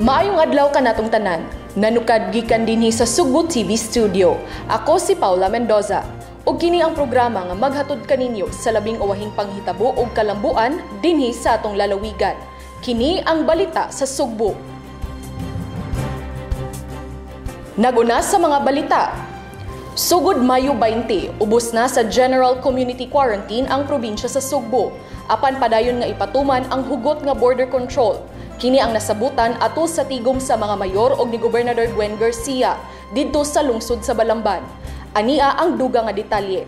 Maayong adlaw kanatong tanan. Nanukad gikan dinhi sa Subo TV Studio. Ako si Paula Mendoza. Ug kini ang programa nga maghatod kaninyo sa labing uwahing panghitabo ug kalambuan dinhi sa atong lalawigan. Kini ang balita sa Sugbo. Naguna sa mga balita. Sugod Mayo 20, ubos na sa General Community Quarantine ang probinsya sa Sugbo. Apan padayon nga ipatuman ang hugot nga border control. Kini ang nasabutan atul sa tigom sa mga mayor og ni Gobernador Gwen Garcia didto sa lungsod sa Balamban. Ania ang duga nga detalye.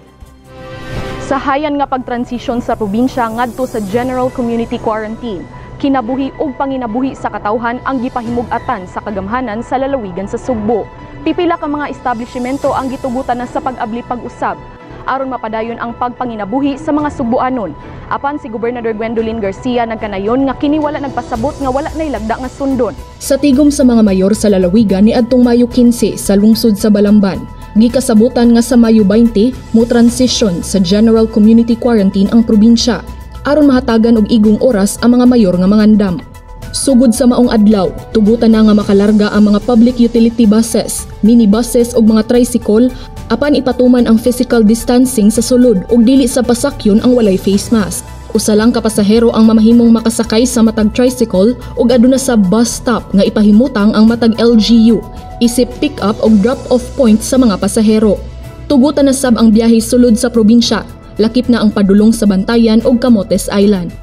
Sa hayan nga pagtransisyon sa probinsya ngadto sa General Community Quarantine, kinabuhi ug panginabuhi sa katawhan ang gipahimug-atan sa kagamhanan sa lalawigan sa Sugbo. Pipila ka mga establishmento ang gitugutan na sa pag-abli pag-usab aron mapadayon ang pagpanginabuhi sa mga Sugboanon. Apan si Gobernador Gwendolyn Garcia nagkanayon nga kini wala nagpasabot nga wala nay lagda nga sundon. Sa tigom sa mga mayor sa lalawigan ni adtong Mayo 15 sa lungsod sa Balamban, gikasabutan nga sa Mayo 20 mo transition sa General Community Quarantine ang probinsya aron mahatagan og igong oras ang mga mayor nga mangandam. Sugod sa maong adlaw, tugutan na nga makalarga ang mga public utility buses, minibuses ug mga tricycle apan ipatuman ang physical distancing sa sulod ug dili sa pasakyon ang walay face mask. Usa lang ka pasahero ang mamahimong makasakay sa matag tricycle ug aduna sa bus stop nga ipahimutang ang matag LGU, isip pick up ug drop off point sa mga pasahero. Tugutan na sab ang biyahe sulod sa probinsya, lakip na ang padulong sa Bantayan ug Camotes Island.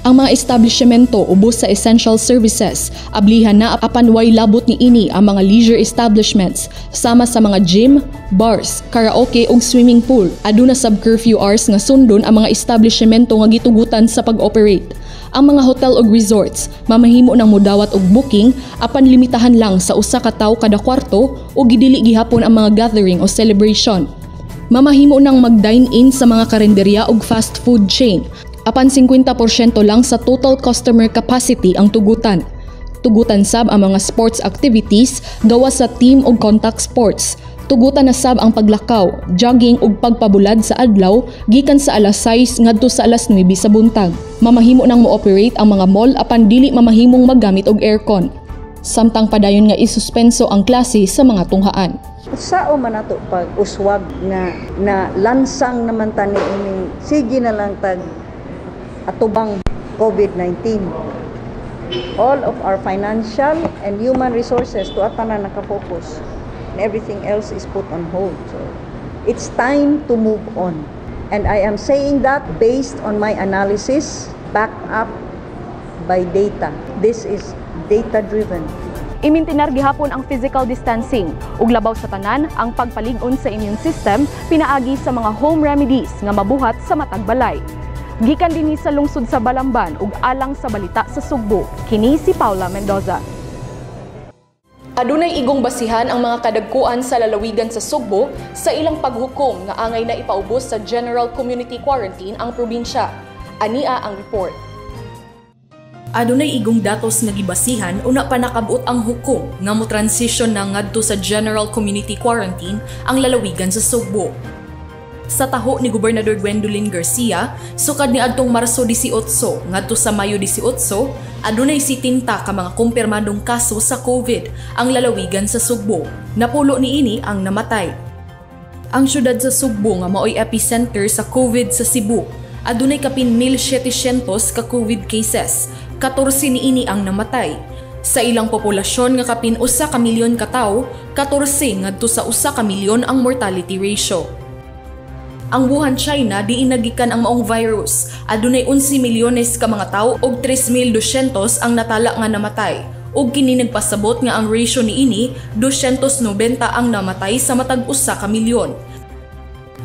Ang mga establishmento ubos sa essential services, ablihan na apan way labot ni ini ang mga leisure establishments sama sa mga gym, bars, karaoke ug swimming pool. Aduna sub curfew hours nga sundon ang mga establishmento nga gitugutan sa pag-operate. Ang mga hotel ug resorts mamahimo nang modawat og booking apan limitahan lang sa usa ka tawo kada kwarto ug gidili gihapon ang mga gathering o celebration. Mamahimo nang mag-dine-in sa mga karenderya ug fast food chain. Apan 50% lang sa total customer capacity ang tugutan. Tugutan sab ang mga sports activities gawas sa team ug contact sports. Tugutan na sab ang paglakaw, jogging ug pagpabulad sa adlaw gikan sa alas 6 ngadto sa alas 9 sa buntag. Mamahimo nang mo-operate ang mga mall apan dili mamahimong maggamit og aircon. Samtang padayon nga isuspenso ang klase sa mga tunghaan. Sao man nato pag uswag na lansang naman tani ini sige na lang tag atubang COVID-19. All of our financial and human resources to atana nakafocus and everything else is put on hold. So it's time to move on. And I am saying that based on my analysis backed up by data. This is data-driven. Imintinar gihapon ang physical distancing ug labaw sa tanan ang pagpalig-on sa immune system pinaagi sa mga home remedies nga mabuhat sa matag balay. Gikan dinhi sa lungsod sa Balamban ug alang sa balita sa Sugbo, kini si Paula Mendoza. Adunay igong basihan ang mga kadagkuan sa lalawigan sa Sugbo sa ilang paghukom nga angay na ipaubos sa General Community Quarantine ang probinsya. Ania ang report. Adunay igong datos nga gibasihan una pa nakabut ang hukom nga mo transition na ngadto sa General Community Quarantine ang lalawigan sa Sugbo. Sa taho ni Gobernador Gwendolyn Garcia, sukad ni adtong Marso 18 ngadto sa Mayo 18, adunay 70 ka mga kumpirmadong kaso sa COVID ang lalawigan sa Sugbo. Napulo niini ang namatay. Ang syudad sa Sugbo nga maoy epicenter sa COVID sa Cebu, adunay kapin 1,700 ka COVID cases. 14 niini ang namatay. Sa ilang populasyon nga kapin 1 ka milyon ka tawo, 14 ngadto sa 1 ka milyon ang mortality ratio. Ang Wuhan, China, diin nagikan ang maong virus. Adunay 11 milyones ka mga tawo og 3,200 ang natala nga namatay. Ug kini nagpasabot nga ang ratio niini 290 ang namatay sa matag 1 ka milyon.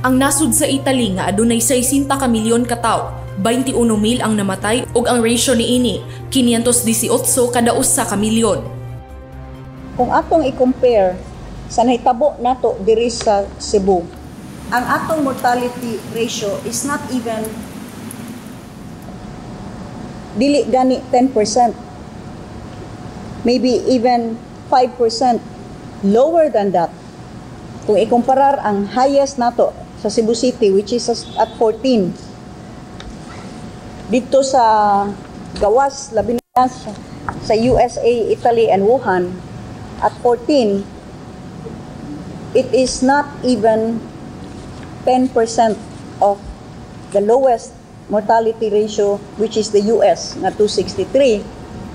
Ang nasud sa Italy nga adunay 60 ka milyon ka tawo, 21,000 ang namatay ug ang ratio niini 518 kada 1 ka milyon. Kung atong i-compare sa nahitabo nato diri sa Cebu, ang atong mortality ratio is not even dili gani 10%. Maybe even 5% lower than that. Kung ikumparar ang highest nato sa Cebu City which is at 14. Dito sa Gawas, labi na sa USA, Italy, and Wuhan at 14, it is not even 10% of the lowest mortality ratio, which is the US, na 263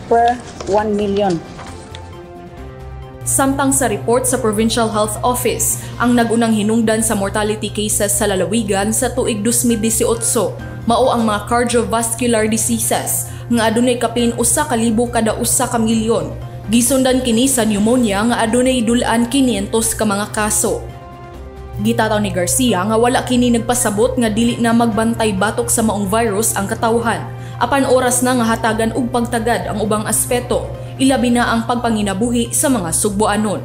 per 1 million. Samtang sa report sa Provincial Health Office, ang nagunang hinungdan sa mortality cases sa lalawigan sa tuig 2018 mao ang mga cardiovascular diseases nga adunay kapin 1,000 kada 1 ka milyon. Gisundan kini sa pneumonia nga adunay dulan 500 ka mga kaso. Gitataw ni Garcia nga wala kini nagpasabot nga dili na magbantay batok sa maong virus ang katawhan. Apan oras na nga hatagan og pagtagad ang ubang aspeto, ilabi na ang pagpanginabuhi sa mga Sugboanon.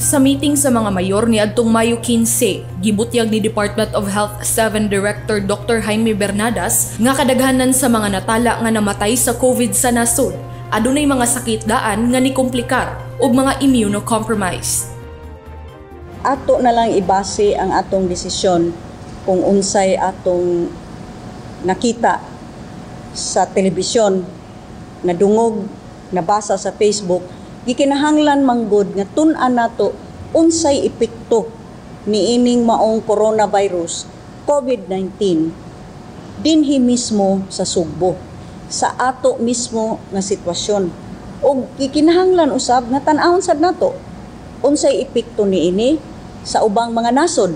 Sa meeting sa mga mayor ni adtong Mayo 15, gibutyag ni Department of Health 7 Director Dr. Jaime Bernadas nga kadaghanan sa mga natala nga namatay sa COVID sa nasod, adunay mga sakit daan nga nikomplikar ug mga immunocompromised. Ato na lang ibase ang atong desisyon kung unsay atong nakita sa telebisyon, nadungog, nabasa sa Facebook, gikinahanglan manggod nga tun-an nato unsay epekto niining maong coronavirus COVID-19 dinhi mismo sa Sugbo, sa ato mismo nga sitwasyon. O gikinahanglan usab nga tan-awon sad nato unsay epekto niini sa ubang mga nasod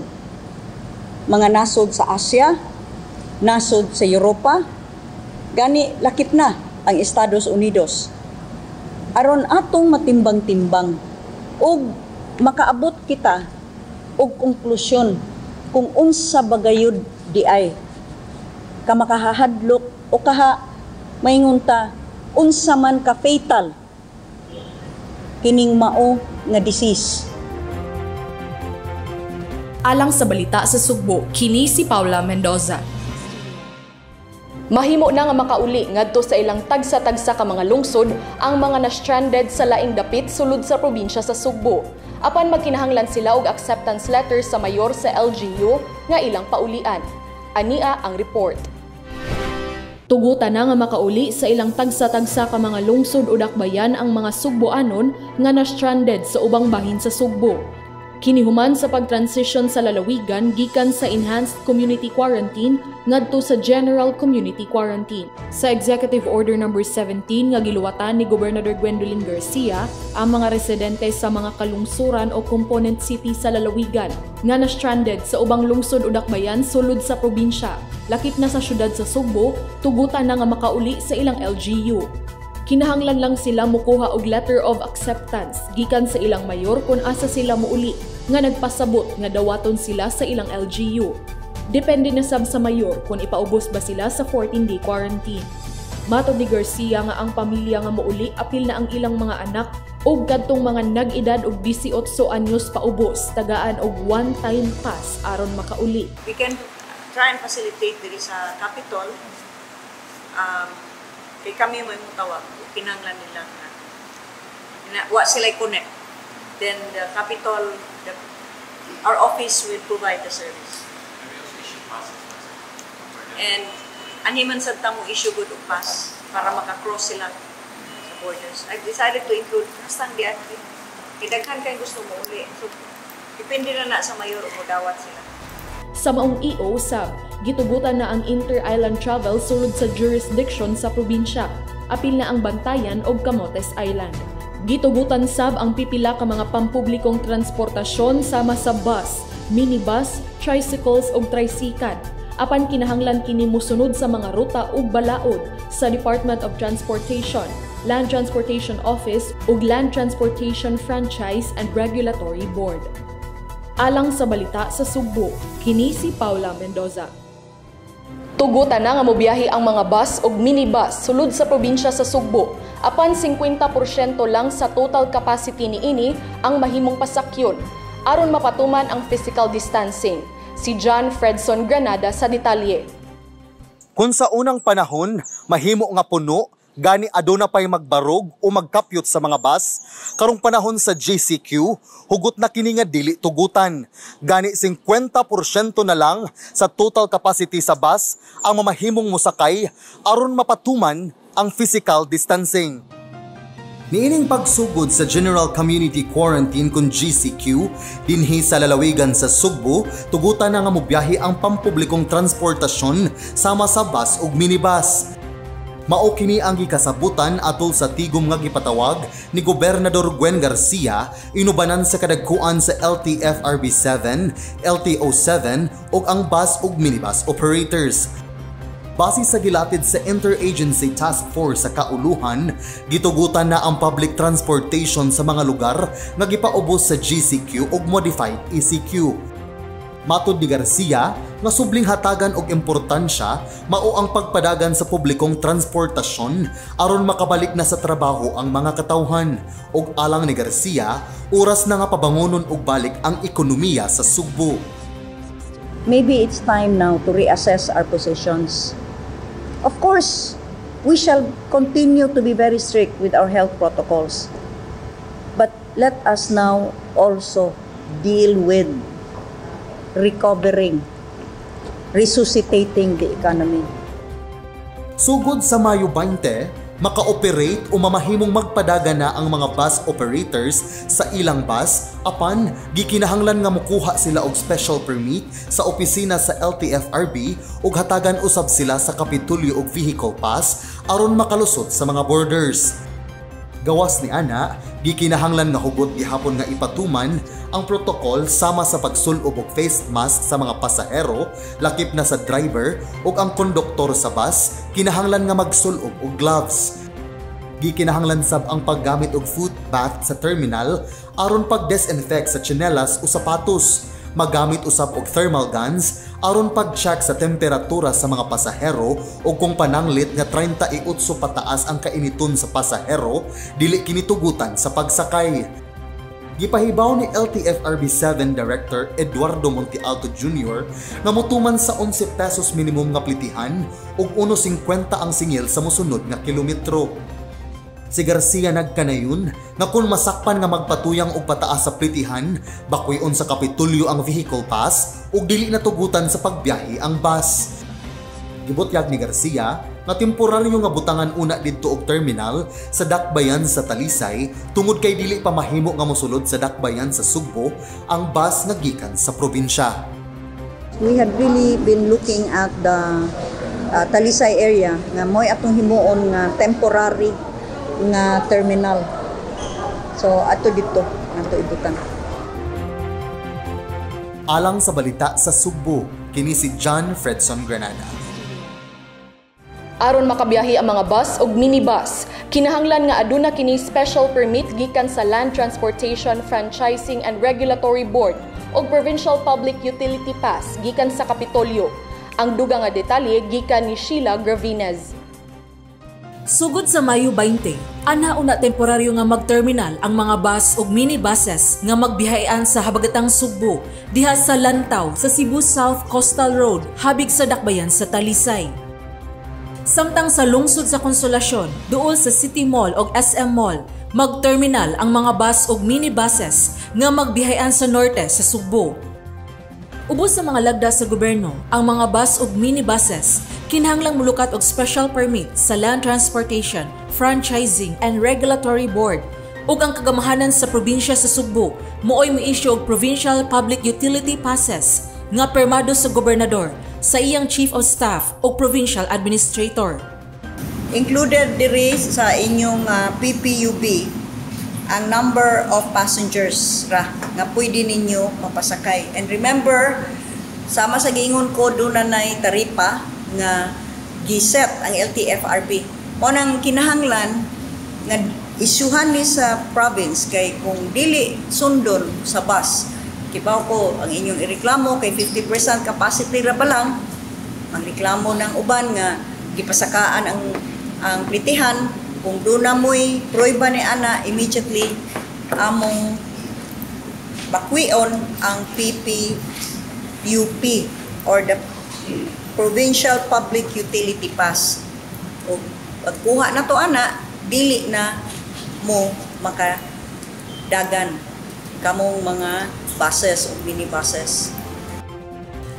sa Asia, nasod sa Europa, gani lakip na ang Estados Unidos. Aron atong matimbang-timbang ug makaabot kita og konklusyon kung unsa bagayod di ay ka makahahadlok o kaha maingon ta unsa man ka fatal kining mao nga disease. Alang sa balita sa Sugbo, kini si Paula Mendoza. Mahimo na nga makauli ngadto sa ilang tagsa-tagsa ka mga lungsod ang mga na-stranded sa laing dapit sulod sa probinsya sa Sugbo. Apan magkinahanglan sila og acceptance letter sa mayor sa LGU nga ilang paulian. Ania ang report. Tugutan na nga makauli sa ilang tagsa-tagsa ka mga lungsod o dakbayan ang mga Sugboanon nga na-stranded sa ubang bahin sa Sugbo. Kinihuman sa pag-transition sa lalawigan gikan sa Enhanced Community Quarantine ngadto sa General Community Quarantine. Sa Executive Order No. 17 nga giluwatan ni Gobernador Gwendolyn Garcia, ang mga residente sa mga kalungsuran o component city sa lalawigan nga na-stranded sa ubang lungsod o dakbayan sulod sa probinsya, lakip na sa syudad sa Sugbo, tugutan na nga makauli sa ilang LGU. Kinahanglan lang sila mukuha og letter of acceptance gikan sa ilang mayor kung asa sila muuli nga nagpasabot nga dawaton sila sa ilang LGU. Depende na sab sa mayor kung ipaubos ba sila sa 14-day quarantine. Matod ni Garcia nga ang pamilya nga muuli apil na ang ilang mga anak ug kadtong mga nag-edad og 18 anyos paubos tagaan og one-time pass aron makauli. We can try and facilitate diri sa Capitol. Kay kami may mutawag, kinanglan nila na wa sila connect. Then the Capitol, our office will provide the service. And animan sa tamo issue good og pass para maka-cross sila sa borders. I've decided to include hastang diyan. Kidaghan kay gusto mo uli. So depende na sa mayor o dawat sila. Sa maong EO sab, gitugutan na ang inter-island travel sulod sa jurisdiction sa probinsya. Apil na ang Bantayan o Camotes Island. Gitugutan sab ang pipila ka mga pampublikong transportasyon sama sa bus, minibus, tricycles o tricycle. Apan kinahanglan kini mosunod sa mga ruta ug balaod sa Department of Transportation, Land Transportation Office ug Land Transportation Franchise and Regulatory Board. Alang sa balita sa Sugbo, kini si Paula Mendoza. Tugutan na nga mobiyahe ang mga bus o minibus sulod sa probinsya sa Sugbo. Apan 50% lang sa total capacity niini ang mahimong pasakyon aron mapatuman ang physical distancing. Si John Fredson Granada sa detalye. Kung sa unang panahon, mahimo nga puno, gani aduna pay magbarog o magkapyot sa mga bus, karong panahon sa GCQ, hugot na kini nga dili tugutan. Gani 50% na lang sa total capacity sa bus ang mamahimong mosakay aron mapatuman ang physical distancing. Niining pagsugod sa General Community Quarantine kung GCQ dinhi sa lalawigan sa Sugbo, tugutan na nga mobiyahe ang pampublikong transportasyon sama sa bus ug minibus. Mao kini ang gikasabutan atol sa tigom nga gipatawag ni Gobernador Gwen Garcia inubanan sa kadagkuan sa LTFRB 7, LTO7 ug ang bus ug minibus operators. Base sa gilatid sa Interagency Task Force sa Kauluhan, gitugutan na ang public transportation sa mga lugar nga gipaubos sa GCQ ug modified ECQ. Matud ni Garcia, nga subling hatagan og importansya mao ang pagpadagan sa publikong transportasyon aron makabalik na sa trabaho ang mga katawhan. Ug alang ni Garcia, oras na nga pabangonon og balik ang ekonomiya sa Sugbo. Maybe it's time now to reassess our positions. Of course, we shall continue to be very strict with our health protocols. But let us now also deal with recovering, resuscitating the economy. Sugod sa Mayo 20, maka-operate o mamahimong magpadaga na ang mga bus operators sa ilang bus apan gikinahanglan nga mokuha sila og special permit sa opisina sa LTFRB ug hatagan usab sila sa Kapitulyo og Vehicle Pass aron makalusot sa mga borders. Gawas ni ana, gikinahanglan nga hugot gihapon nga ipatuman ang protokol sama sa pagsulob og face mask sa mga pasahero, lakip na sa driver ug ang konduktor sa bus kinahanglan nga magsulob og gloves. Gikinahanglan sab ang paggamit og foot bath sa terminal aron pag-disinfect sa tsinelas o sapatos. Magamit usab og thermal guns aron pag-check sa temperatura sa mga pasahero o kung pananglit nga 38 pataas ang kainiton sa pasahero, dili kini tugutan sa pagsakay. Gipahibaw ni LTFRB 7 Director Eduardo Montialto Jr. na motuman sa 11 pesos minimum nga plitihan ug 1.50 ang singil sa mosunod nga kilometro. Si Garcia nagkanayon na kung masakpan nga magpatuyang og pataas sa plitihan, bakuyon sa Kapitulyo ang Vehicle Pass ug dili na tugutan sa pagbiyahe ang bus. Gibutyag ni Garcia na temporaryo nga butangan una didto og terminal sa dakbayan sa Talisay tungod kay dili pa mahimo nga mosulod sa dakbayan sa Sugbo ang bus nga gikan sa probinsya. We had really been looking at the Talisay area nga moy atong himuon nga temporary nga terminal. So ato dito, ato ibutan. Alang sa balita sa Sugbo, kini si John Fredson Granada. Aron makabiyahe ang mga bus ug minibus, kinahanglan nga aduna kini special permit gikan sa Land Transportation Franchising and Regulatory Board ug Provincial Public Utility Pass gikan sa Kapitolyo. Ang dugang nga detalye gikan ni Sheila Gravinez. Sugod sa Mayo 20, ana-una temporaryo nga mag-terminal ang mga bus ug minibuses nga magbihayan sa habagatang Sugbo diha sa Lantaw sa Cebu South Coastal Road habig sa dakbayan sa Talisay. Samtang sa lungsod sa Konsolasyon, duol sa City Mall ug SM Mall, mag-terminal ang mga bus ug minibuses nga magbihayan sa norte sa Sugbo. Ubos sa mga lagda sa gobyerno, ang mga bus ug minibuses kinahanglang mulukat og special permit sa Land Transportation, Franchising and Regulatory Board ug ang kagamahanan sa probinsya sa Sugbo mooy mi-issue og Provincial Public Utility Passes nga permado sa gobernador sa iyang Chief of Staff o Provincial Administrator. Included diri sa inyong PPUB ang number of passengers ra nga pwede ninyo mapasakay. And remember, sama sa giingon ko doon na taripa nga giset ang LTFRB. Mo nang kinahanglan nga isyuhan ni sa province kay kung dili sundon sa bus. Kibaw ko ang inyong ireklamo kay 50% capacity ra pa lang. Ang reklamo ng uban nga gipasakaan ang plitihan. Kung doon na mo'y proyba ni ana, immediately among bakwion ang PPUP or the Provincial Public Utility Pass. O pagkuha na to ana, dili na mo makadagan kamong mga buses o minibuses.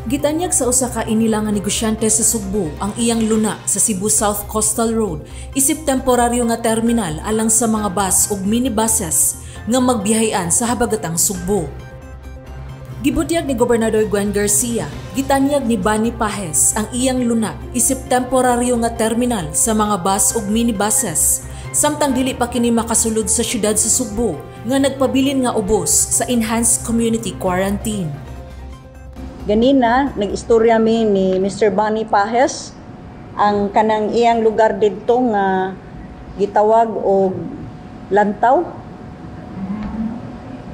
Gitanyag sa usa ka inilang nga negosyante sa Sugbo ang iyang luna sa Cebu South Coastal Road isip temporaryo nga terminal alang sa mga bus ug minibuses nga magbiyahean sa habagatang Sugbo. Gibutyag ni Gobernador Gwen Garcia, gitanyag ni Bani Pajes ang iyang luna isip temporaryo nga terminal sa mga bus ug minibuses samtang dili pa kini makasulod sa syudad sa Sugbo nga nagpabilin nga ubos sa enhanced community quarantine. Ganina, nag-istorya mi ni Mr. Bani Pajes ang kanang iyang lugar dito nga gitawag og lantaw.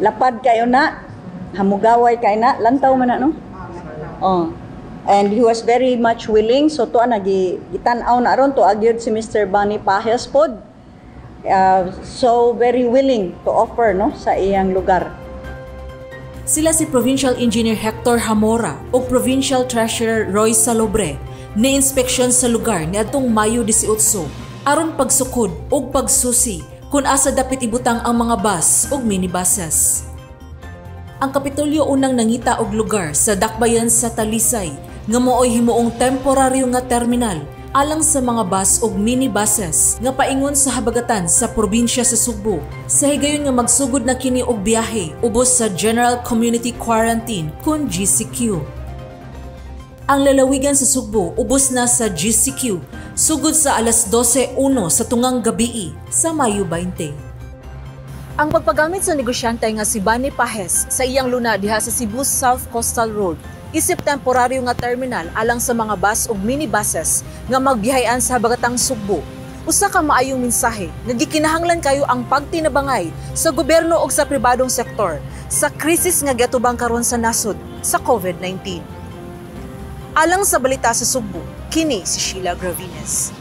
Lapad kayo na, hamugaway kayo na, lantaw man na, no? Oh. And he was very much willing, so to gitan-aw na aron to agyod si Mr. Bani Pajes pod. So very willing to offer, no, sa iyang lugar. Sila si Provincial Engineer Hector Hamora o Provincial Treasurer Roy Salobre ni inspeksyon sa lugar niadtong Mayo 18 aron pagsukod ug pagsusi kung asa dapit ibutang ang mga bus ug minibuses. Ang Kapitolyo unang nangita og lugar sa dakbayan sa Talisay nga mooy himuong temporaryo nga terminal alang sa mga bus ug minibuses nga paingon sa habagatan sa probinsya sa Sugbo sa higayon nga magsugod na kini og biyahe ubos sa General Community Quarantine kun GCQ. Ang lalawigan sa Sugbo ubos na sa GCQ sugod sa alas 12:01 sa tungang gabii sa Mayo 20. Ang pagpagamit sa negosyante nga si Bani Pajes sa iyang luna diha sa Cebu South Coastal Road isip temporaryo nga terminal alang sa mga bus ug minibuses nga magbiyahean sa habagatang Sugbo. Usa ka maayong mensahe nga gikinahanglan kayo ang pagtinabangay sa gobyerno ug sa pribadong sektor sa krisis nga giatubang karon sa nasod sa COVID-19. Alang sa balita sa Sugbo, kini si Sheila Gravines.